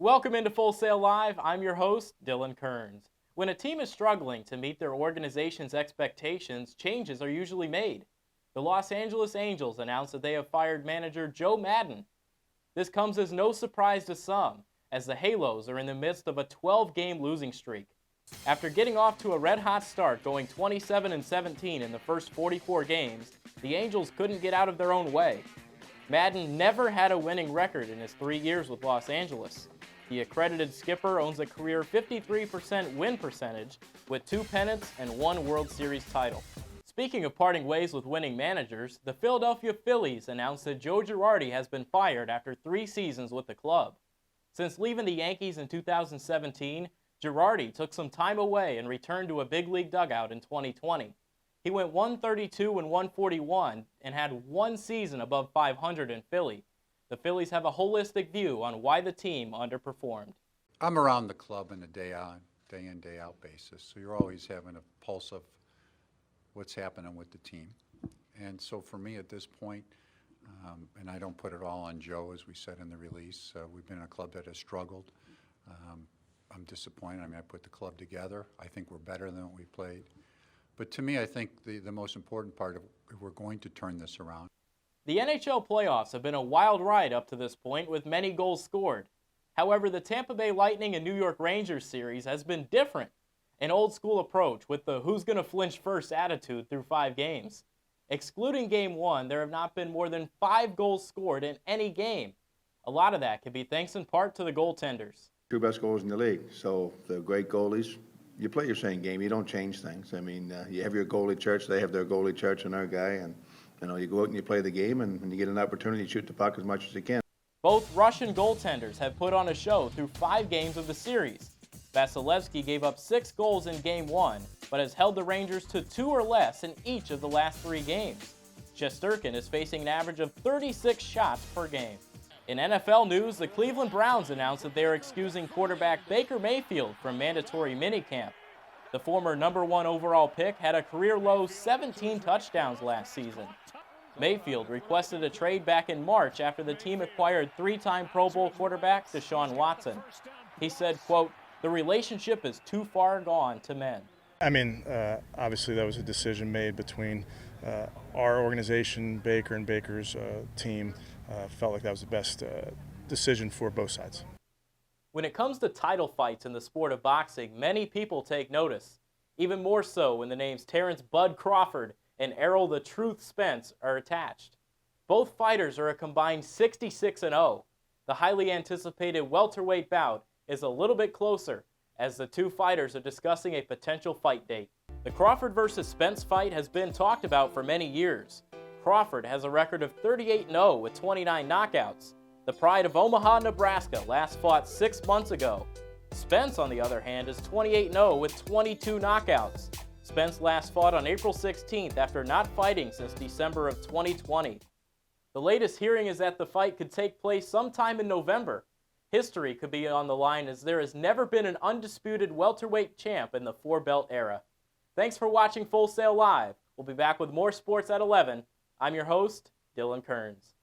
Welcome into Full Sail Live. I'm your host, Dylan Kerns. When a team is struggling to meet their organization's expectations, changes are usually made. The Los Angeles Angels announced that they have fired manager Joe Maddon. This comes as no surprise to some, as the Halos are in the midst of a 12-game losing streak. After getting off to a red-hot start, going 27-17 in the first 44 games, the Angels couldn't get out of their own way. Maddon never had a winning record in his 3 years with Los Angeles. The accredited skipper owns a career 53% win percentage with 2 pennants and 1 World Series title. Speaking of parting ways with winning managers, the Philadelphia Phillies announced that Joe Girardi has been fired after 3 seasons with the club. Since leaving the Yankees in 2017, Girardi took some time away and returned to a big league dugout in 2020. He went 132 and 141 and had 1 season above 500 in Philly. The Phillies have a holistic view on why the team underperformed. I'm around the club on a day in, day out basis, so you're always having a pulse of what's happening with the team. And so for me at this point, and I don't put it all on Joe, as we said in the release, we've been a club that has struggled. I'm disappointed. I mean, I put the club together. I think we're better than what we played. But to me, I think the most important part of if we're going to turn this around. The NHL playoffs have been a wild ride up to this point with many goals scored. However, the Tampa Bay Lightning and New York Rangers series has been different. An old school approach with the who's gonna flinch first attitude through 5 games. Excluding Game 1, there have not been more than 5 goals scored in any game. A lot of that can be thanks in part to the goaltenders. 2 best goalies in the league. So the great goalies, you play your same game. You don't change things. I mean, you have your goalie church. They have their goalie church and our guy. And, you go out and you play the game, and when you get an opportunity, you shoot the puck as much as you can. Both Russian goaltenders have put on a show through 5 games of the series. Vasilevsky gave up 6 goals in Game 1, but has held the Rangers to 2 or less in each of the last 3 games. Shesterkin is facing an average of 36 shots per game. In NFL news, the Cleveland Browns announced that they are excusing quarterback Baker Mayfield from mandatory minicamp. The former #1 overall pick had a career-low 17 touchdowns last season. Mayfield requested a trade back in March after the team acquired 3-time Pro Bowl quarterback Deshaun Watson. He said, quote, "The relationship is too far gone to mend." I mean, obviously that was a decision made between our organization, Baker, and Baker's team. Felt like that was the best decision for both sides. When it comes to title fights in the sport of boxing, many people take notice. Even more so when the names Terrence "Bud" Crawford and Errol "The Truth" Spence are attached. Both fighters are a combined 66-0. The highly anticipated welterweight bout is a little bit closer, as the 2 fighters are discussing a potential fight date. The Crawford versus Spence fight has been talked about for many years. Crawford has a record of 38-0 with 29 knockouts. The pride of Omaha, Nebraska last fought 6 months ago. Spence, on the other hand, is 28-0 with 22 knockouts. Spence last fought on April 16th after not fighting since December of 2020. The latest hearing is that the fight could take place sometime in November. History could be on the line as there has never been an undisputed welterweight champ in the 4-belt era. Thanks for watching Full Sail Live. We'll be back with more sports at 11. I'm your host, Dylan Kerns.